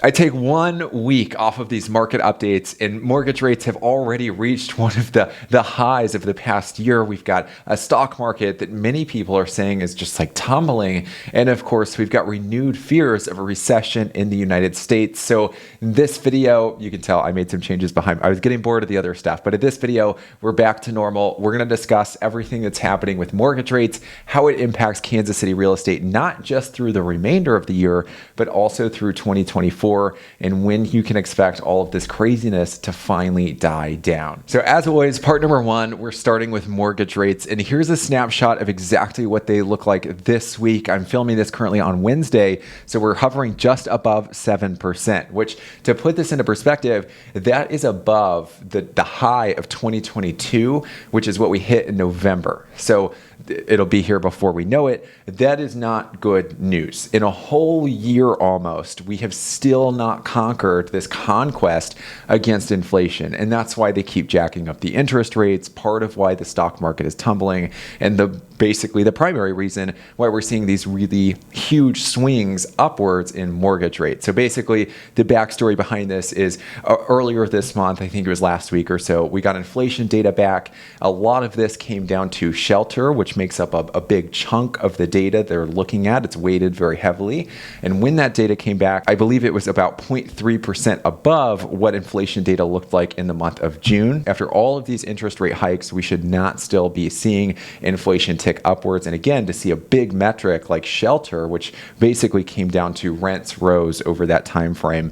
I take 1 week off of these market updates and mortgage rates have already reached one of the highs of the past year. We've got a stock market that many people are saying is just like tumbling. And of course, we've got renewed fears of a recession in the United States. So in this video, you can tell I made some changes behind. I was getting bored of the other stuff, but in this video, we're back to normal. We're going to discuss everything that's happening with mortgage rates, how it impacts Kansas City real estate, not just through the remainder of the year, but also through 2024. And when you can expect all of this craziness to finally die down. So as always, part number one, we're starting with mortgage rates. And here's a snapshot of exactly what they look like this week. I'm filming this currently on Wednesday. So we're hovering just above 7%, which to put this into perspective, that is above the high of 2022, which is what we hit in November. So it'll be here before we know it. That is not good news. In a whole year almost, we have still not conquered this conquest against inflation. And that's why they keep jacking up the interest rates, part of why the stock market is tumbling, and basically the primary reason why we're seeing these really huge swings upwards in mortgage rates. So basically, the backstory behind this is earlier this month, I think it was last week or so, we got inflation data back. A lot of this came down to shelter, which makes up a big chunk of the data they're looking at. It's weighted very heavily. And when that data came back, I believe it was about 0.3% above what inflation data looked like in the month of June. After all of these interest rate hikes, we should not still be seeing inflation tick upwards. And again, to see a big metric like shelter, which basically came down to rents rose over that time frame,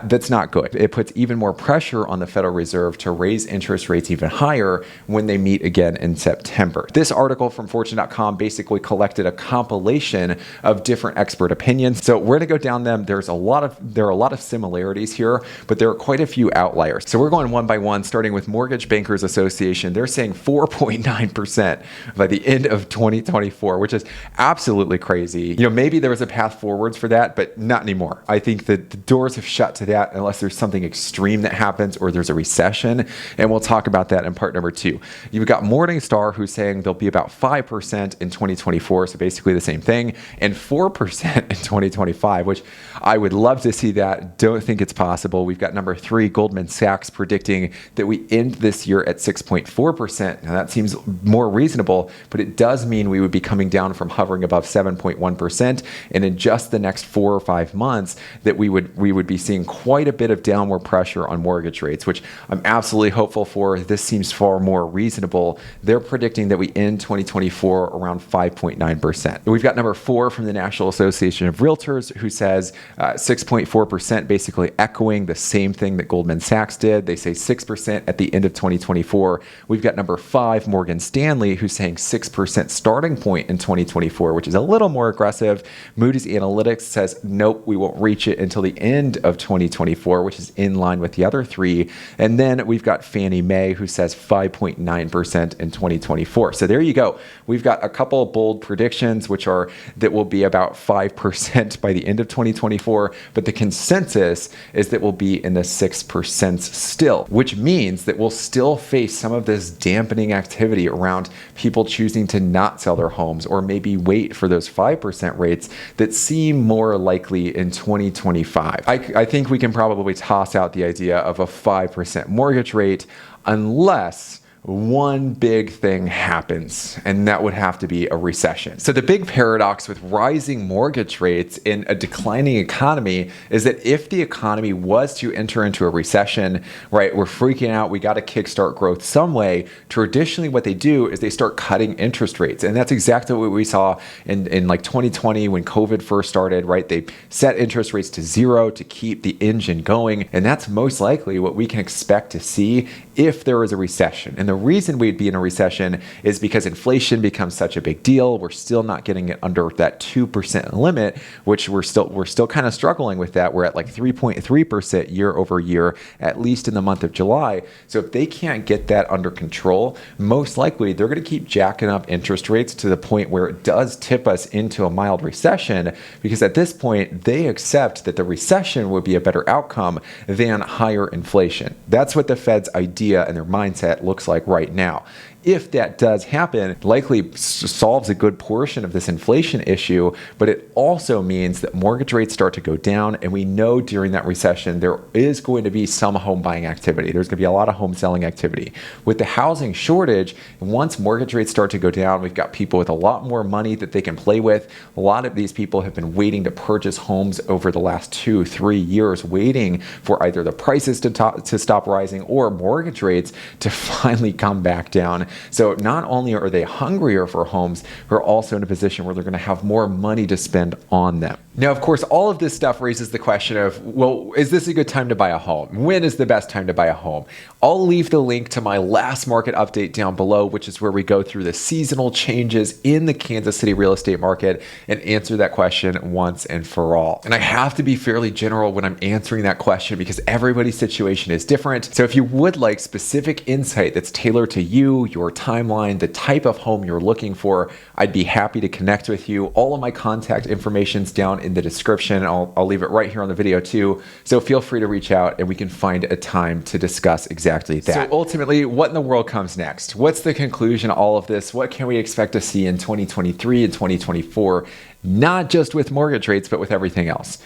that's not good. It puts even more pressure on the Federal Reserve to raise interest rates even higher when they meet again in September. This article from Fortune.com basically collected a compilation of different expert opinions. So we're going to go down them. There are a lot of similarities here, but there are quite a few outliers. So we're going one by one, starting with Mortgage Bankers Association. They're saying 4.9% by the end of 2024, which is absolutely crazy. Maybe there was a path forwards for that, but not anymore. I think that the doors have shut to that unless there's something extreme that happens or there's a recession. And we'll talk about that in part number two. You've got Morningstar, who's saying there'll be about 5% in 2024, so basically the same thing, and 4% in 2025, which I would love to see that. Don't think it's possible. We've got number 3, Goldman Sachs, predicting that we end this year at 6.4%. Now that seems more reasonable, but it does mean we would be coming down from hovering above 7.1%, and in just the next 4 or 5 months that we would be seeing quite a bit of downward pressure on mortgage rates, which I'm absolutely hopeful for. This seems far more reasonable. They're predicting that we end 2024 around 5.9%. We've got number 4 from the National Association of Realtors, who says 6.4%, basically echoing the same thing that Goldman Sachs did. They say 6% at the end of 2024. We've got number 5, Morgan Stanley, who's saying 6% starting point in 2024, which is a little more aggressive. Moody's Analytics says, nope, we won't reach it until the end of 2024, which is in line with the other 3. And then we've got Fannie Mae, who says 5.9% in 2024. So there you go. We've got a couple of bold predictions, which are that will be about 5% by the end of 2024, but the consensus is that we'll be in the 6% still, which means that we'll still face some of this dampening activity around people choosing to not sell their homes or maybe wait for those 5% rates that seem more likely in 2025. I think we can probably toss out the idea of a 5% mortgage rate unless one big thing happens, and that would have to be a recession. So the big paradox with rising mortgage rates in a declining economy is that if the economy was to enter into a recession, right, we're freaking out, we got to kickstart growth some way. Traditionally, what they do is they start cutting interest rates. And that's exactly what we saw in like 2020 when COVID first started, right? They set interest rates to 0 to keep the engine going. And that's most likely what we can expect to see if there is a recession. And the reason we'd be in a recession is because inflation becomes such a big deal. We're still not getting it under that 2% limit, which we're still kind of struggling with that. We're at like 3.3% year over year, at least in the month of July. So if they can't get that under control, most likely they're going to keep jacking up interest rates to the point where it does tip us into a mild recession, because at this point they accept that the recession would be a better outcome than higher inflation. That's what the Fed's idea and their mindset looks like right now. if that does happen, likely solves a good portion of this inflation issue, but it also means that mortgage rates start to go down. And we know during that recession, there is going to be some home buying activity. There's going to be a lot of home selling activity. With the housing shortage, once mortgage rates start to go down, we've got people with a lot more money that they can play with. A lot of these people have been waiting to purchase homes over the last 2-3 years, waiting for either the prices to stop rising or mortgage rates to finally come back down. So not only are they hungrier for homes, they're also in a position where they're going to have more money to spend on them. Now, of course, all of this stuff raises the question of, well, is this a good time to buy a home? When is the best time to buy a home? I'll leave the link to my last market update down below, which is where we go through the seasonal changes in the Kansas City real estate market and answer that question once and for all. And I have to be fairly general when I'm answering that question because everybody's situation is different. So if you would like specific insight that's tailored to you, your timeline, the type of home you're looking for, I'd be happy to connect with you. All of my contact information's down in the description. I'll leave it right here on the video too. So feel free to reach out and we can find a time to discuss exactly that. So ultimately, what in the world comes next? What's the conclusion of all of this? What can we expect to see in 2023 and 2024? Not just with mortgage rates, but with everything else.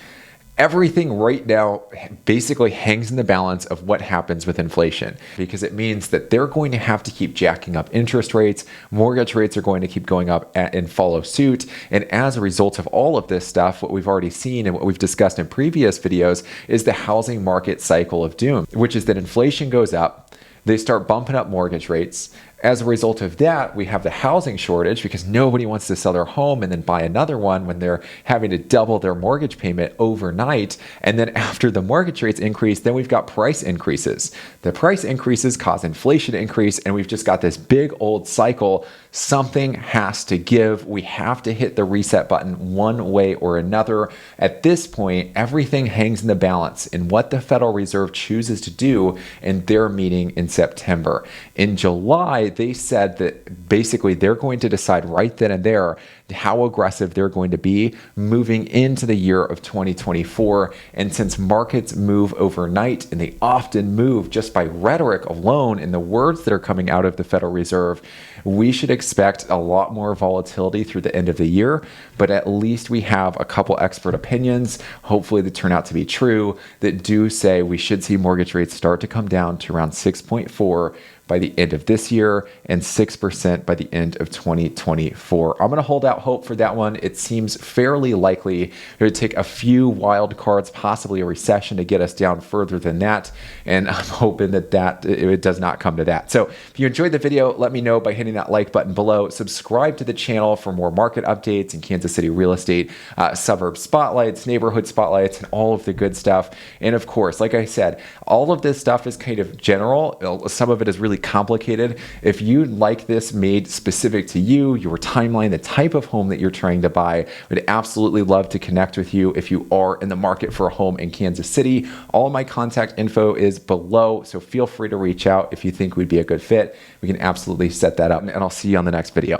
Everything right now basically hangs in the balance of what happens with inflation, because it means that they're going to have to keep jacking up interest rates. Mortgage rates are going to keep going up and follow suit. And as a result of all of this stuff, what we've already seen and what we've discussed in previous videos is the housing market cycle of doom, which is that inflation goes up, they start bumping up mortgage rates. As a result of that, we have the housing shortage because nobody wants to sell their home and then buy another one when they're having to double their mortgage payment overnight. And then after the mortgage rates increase, then we've got price increases. The price increases cause inflation to increase, and we've just got this big old cycle. Something has to give. We have to hit the reset button one way or another. At this point, everything hangs in the balance in what the Federal Reserve chooses to do in their meeting in September. In July, they said that basically they're going to decide right then and there how aggressive they're going to be moving into the year of 2024. And since markets move overnight, and they often move just by rhetoric alone and the words that are coming out of the Federal Reserve, we should expect a lot more volatility through the end of the year. But at least we have a couple expert opinions, hopefully that turn out to be true, that do say we should see mortgage rates start to come down to around 6.4 by the end of this year and 6% by the end of 2024. I'm going to hold out hope for that one. It seems fairly likely it would take a few wild cards, possibly a recession, to get us down further than that. And I'm hoping that it does not come to that. So if you enjoyed the video, let me know by hitting that like button below. Subscribe to the channel for more market updates in Kansas City real estate, suburb spotlights, neighborhood spotlights, and all of the good stuff. And of course, like I said, all of this stuff is kind of general. Some of it is really complicated. If you'd like this made specific to you, your timeline, the type of home that you're trying to buy, I'd absolutely love to connect with you if you are in the market for a home in Kansas City. All my contact info is below, so feel free to reach out if you think we'd be a good fit. We can absolutely set that up, and I'll see you on the next video.